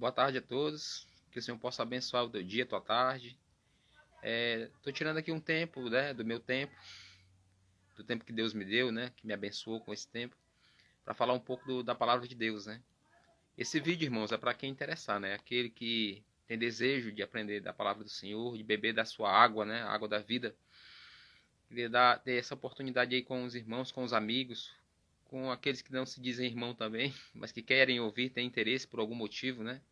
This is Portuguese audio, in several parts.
Boa tarde a todos. Que o Senhor possa abençoar o teu dia, a tua tarde. Estou tirando aqui um tempo, né, do meu tempo, do tempo que Deus me deu, né, que me abençoou com esse tempo, para falar um pouco da palavra de Deus, né. Esse vídeo, irmãos, é para quem interessar, né, aquele que tem desejo de aprender da palavra do Senhor, de beber da sua água, né, a água da vida. Queria ter essa oportunidade aí com os irmãos, com os amigos, com aqueles que não se dizem irmão também, mas que querem ouvir, têm interesse por algum motivo, né,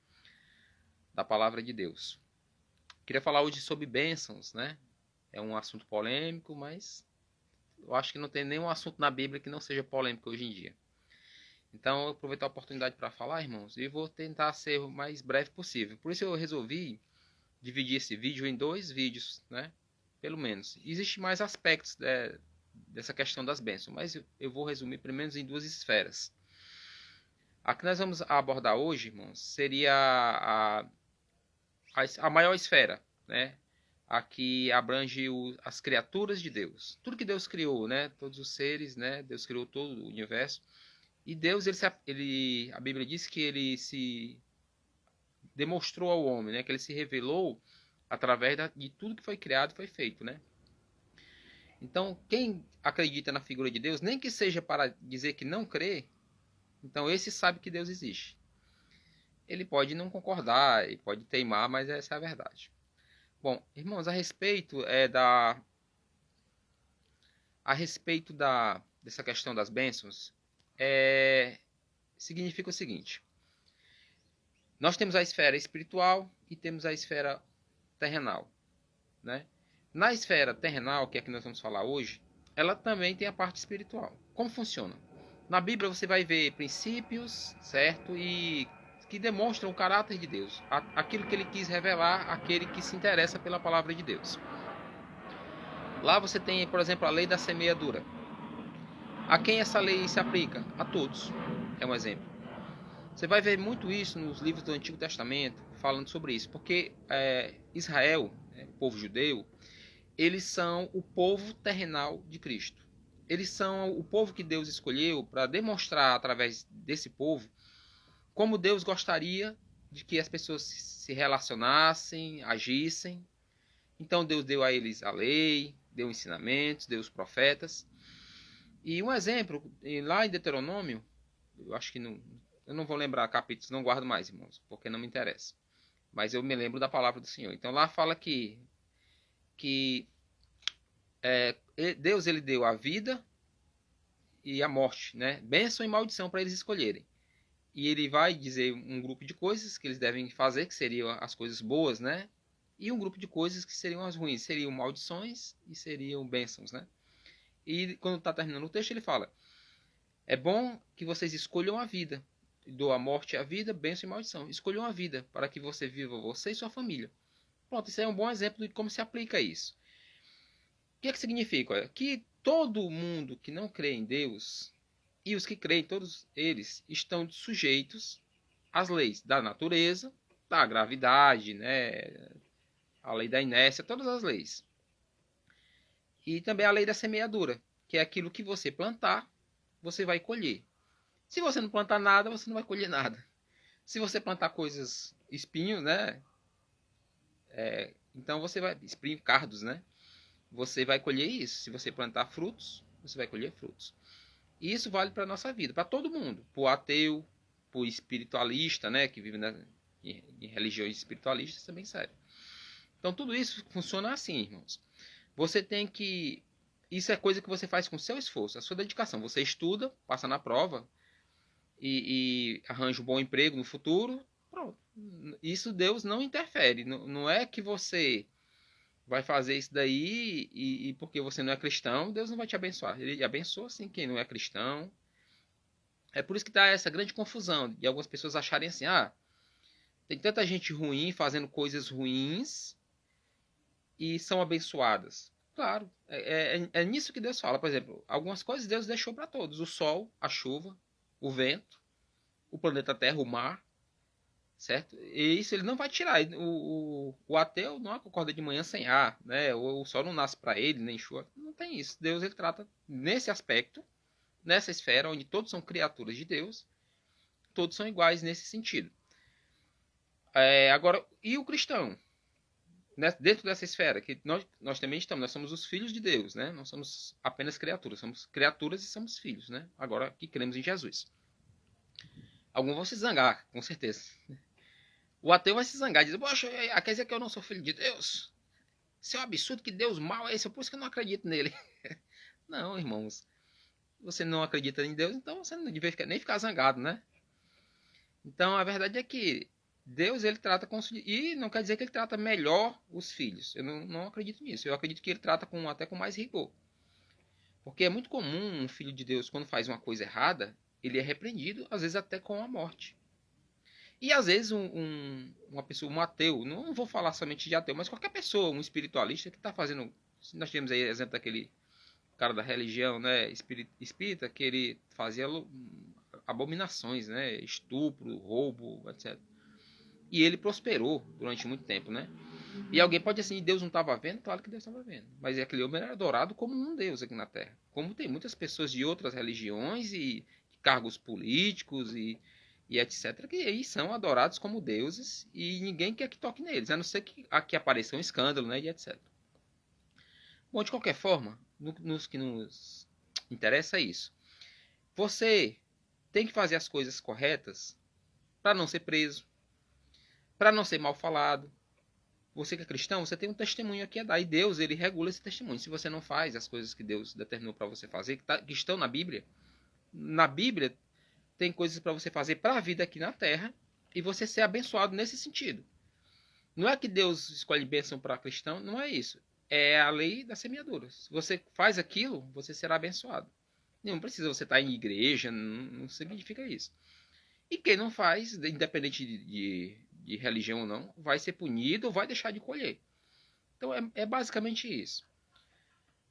da palavra de Deus. Queria falar hoje sobre bênçãos, né? É um assunto polêmico, mas eu acho que não tem nenhum assunto na Bíblia que não seja polêmico hoje em dia. Então, eu aproveito a oportunidade para falar, irmãos, e vou tentar ser o mais breve possível. Por isso eu resolvi dividir esse vídeo em dois vídeos, né? Pelo menos. Existem mais aspectos dessa questão das bênçãos, mas eu vou resumir pelo menos em duas esferas. A que nós vamos abordar hoje, irmãos, seria a maior esfera, né? A que abrange as criaturas de Deus. Tudo que Deus criou, né? Todos os seres, né? Deus criou todo o universo. E Deus, a Bíblia diz que ele se demonstrou ao homem, né? Que ele se revelou através de tudo que foi criado e foi feito, né? Então, quem acredita na figura de Deus, nem que seja para dizer que não crê, então esse sabe que Deus existe. Ele pode não concordar, ele pode teimar, mas essa é a verdade. Bom, irmãos, a respeito dessa questão das bênçãos, significa o seguinte: nós temos a esfera espiritual e temos a esfera terrenal, né? Na esfera terrenal, que é a que nós vamos falar hoje, ela também tem a parte espiritual. Como funciona? Na Bíblia você vai ver princípios, certo? E que demonstram o caráter de Deus, aquilo que ele quis revelar àquele que se interessa pela palavra de Deus. Lá você tem, por exemplo, a lei da semeadura. A quem essa lei se aplica? A todos. É um exemplo. Você vai ver muito isso nos livros do Antigo Testamento, falando sobre isso, porque Israel, o povo judeu, eles são o povo terrenal de Cristo. Eles são o povo que Deus escolheu para demonstrar através desse povo como Deus gostaria de que as pessoas se relacionassem, agissem. Então Deus deu a eles a lei, deu ensinamentos, deu os profetas. E um exemplo, lá em Deuteronômio, eu acho que não, eu não vou lembrar capítulos, não guardo mais, irmãos, porque não me interessa. Mas eu me lembro da palavra do Senhor. Então lá fala que Deus ele deu a vida e a morte, né? Bênção e maldição para eles escolherem. E ele vai dizer um grupo de coisas que eles devem fazer, que seriam as coisas boas, né? E um grupo de coisas que seriam as ruins, seriam maldições e seriam bênçãos, né? E quando está terminando o texto, ele fala: é bom que vocês escolham a vida. Dou a morte e a vida, bênção e maldição. Escolham a vida para que você viva, você e sua família. Pronto, isso é um bom exemplo de como se aplica isso. O que é que significa? Que todo mundo que não crê em Deus, e os que creem, todos eles, estão sujeitos às leis da natureza, da gravidade, né? A lei da inércia, todas as leis. E também a lei da semeadura, que é aquilo que você plantar, você vai colher. Se você não plantar nada, você não vai colher nada. Se você plantar coisas, espinhos, né? Então você vai, espinhos, cardos, né? Você vai colher isso. Se você plantar frutos, você vai colher frutos. E isso vale para a nossa vida, para todo mundo. Para o ateu, para o espiritualista, né? Que vive em religiões espiritualistas, também serve. Então tudo isso funciona assim, irmãos. Você tem que... Isso é coisa que você faz com seu esforço, a sua dedicação. Você estuda, passa na prova e arranja um bom emprego no futuro. Pronto. Isso Deus não interfere. Não é que você vai fazer isso daí e porque você não é cristão, Deus não vai te abençoar. Ele abençoa sim quem não é cristão. É por isso que dá essa grande confusão de algumas pessoas acharem assim: tem tanta gente ruim fazendo coisas ruins e são abençoadas. Claro, é nisso que Deus fala. Por exemplo, algumas coisas Deus deixou para todos: o sol, a chuva, o vento, o planeta Terra, o mar, certo? E isso ele não vai tirar. O ateu não acorda de manhã sem ar, né? O sol não nasce para ele, nem chuva. Não tem isso. Deus ele trata nesse aspecto, nessa esfera onde todos são criaturas de Deus, todos são iguais nesse sentido. Agora, e o cristão? Né? Dentro dessa esfera, que nós também estamos, nós somos os filhos de Deus, né? Não somos apenas criaturas, somos criaturas e somos filhos, né? Agora que cremos em Jesus. Alguns vão se zangar, com certeza. O ateu vai se zangar, dizer, poxa, quer dizer que eu não sou filho de Deus? Isso é um absurdo, que Deus mau é esse, por isso que eu não acredito nele. Não, irmãos, você não acredita em Deus, então você não devia nem ficar zangado, né? Então a verdade é que Deus, ele trata com... E não quer dizer que ele trata melhor os filhos. Eu não acredito nisso. Eu acredito que ele trata até com mais rigor. Porque é muito comum um filho de Deus, quando faz uma coisa errada, ele é repreendido, às vezes até com a morte. E às vezes uma pessoa, um ateu, não vou falar somente de ateu, mas qualquer pessoa, um espiritualista que está fazendo... Nós temos aí exemplo daquele cara da religião, né, espírita, que ele fazia abominações, né, estupro, roubo, etc. E ele prosperou durante muito tempo, né? E alguém pode dizer assim, Deus não estava vendo? Claro que Deus estava vendo. Mas aquele homem era adorado como um Deus aqui na Terra. Como tem muitas pessoas de outras religiões e cargos políticos e etc. Que aí são adorados como deuses e ninguém quer que toque neles, a não ser que aqui apareça um escândalo, né, e etc. Bom, de qualquer forma, nos que nos interessa é isso. Você tem que fazer as coisas corretas para não ser preso, para não ser mal falado. Você que é cristão, você tem um testemunho aqui a dar. E Deus, ele regula esse testemunho. Se você não faz as coisas que Deus determinou para você fazer, que estão na Bíblia tem coisas para você fazer para a vida aqui na Terra e você ser abençoado nesse sentido. Não é que Deus escolhe bênção para cristão, não é isso. É a lei da semeadura. Se você faz aquilo, você será abençoado. Não precisa você estar em igreja, não significa isso. E quem não faz, independente de religião ou não, vai ser punido ou vai deixar de colher. Então é basicamente isso.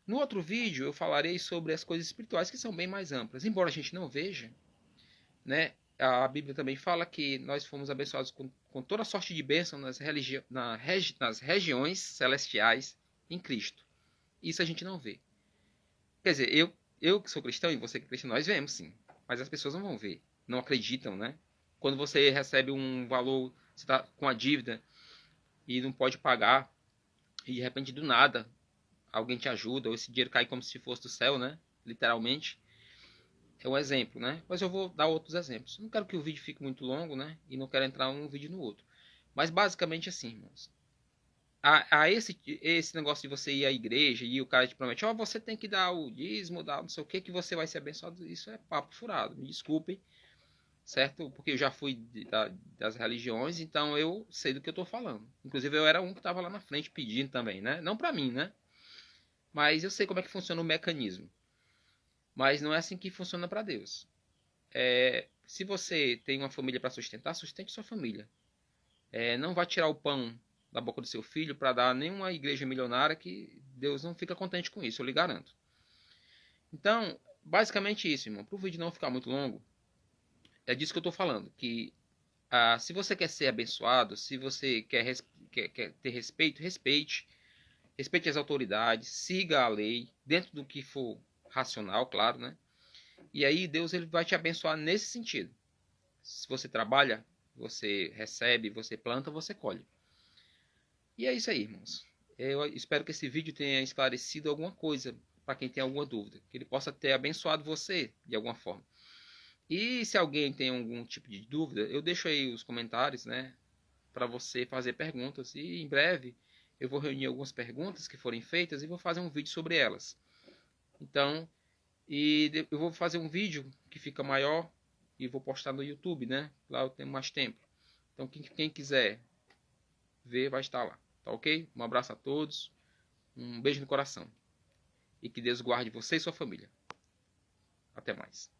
No outro vídeo eu falarei sobre as coisas espirituais que são bem mais amplas. Embora a gente não veja, né, a Bíblia também fala que nós fomos abençoados com toda sorte de bênção nas regiões celestiais em Cristo. Isso a gente não vê. Quer dizer, eu que sou cristão e você que é cristão, nós vemos sim. Mas as pessoas não vão ver. Não acreditam, né? Quando você recebe um valor, você está com a dívida e não pode pagar, e de repente do nada alguém te ajuda, ou esse dinheiro cai como se fosse do céu, né? Literalmente. É um exemplo, né? Mas eu vou dar outros exemplos. Não quero que o vídeo fique muito longo, né? E não quero entrar um vídeo no outro. Mas basicamente assim, irmãos. Esse negócio de você ir à igreja e o cara te promete, ó, você tem que dar o dízimo, dar não sei o que você vai ser abençoado. Isso é papo furado. Me desculpem, certo? Porque eu já fui das religiões, então eu sei do que eu tô falando. Inclusive eu era um que estava lá na frente pedindo também, né? Não para mim, né? Mas eu sei como é que funciona o mecanismo. Mas não é assim que funciona para Deus. Se você tem uma família para sustentar, sustente sua família. Não vá tirar o pão da boca do seu filho para dar nenhuma igreja milionária, que Deus não fica contente com isso, eu lhe garanto. Então, basicamente isso, irmão. Para o vídeo não ficar muito longo, é disso que eu estou falando. Que se você quer ser abençoado, se você quer ter respeito, respeite. Respeite as autoridades, siga a lei, dentro do que for racional, claro, né? E aí Deus, ele vai te abençoar nesse sentido. Se você trabalha, você recebe, você planta, você colhe. E é isso aí, irmãos. Eu espero que esse vídeo tenha esclarecido alguma coisa para quem tem alguma dúvida, que ele possa ter abençoado você de alguma forma. E se alguém tem algum tipo de dúvida, eu deixo aí os comentários, né, para você fazer perguntas. E em breve eu vou reunir algumas perguntas que forem feitas e vou fazer um vídeo sobre elas. Então, eu vou fazer um vídeo que fica maior e vou postar no YouTube, né? Lá eu tenho mais tempo. Então, quem quiser ver, vai estar lá. Tá ok? Um abraço a todos. Um beijo no coração. E que Deus guarde você e sua família. Até mais.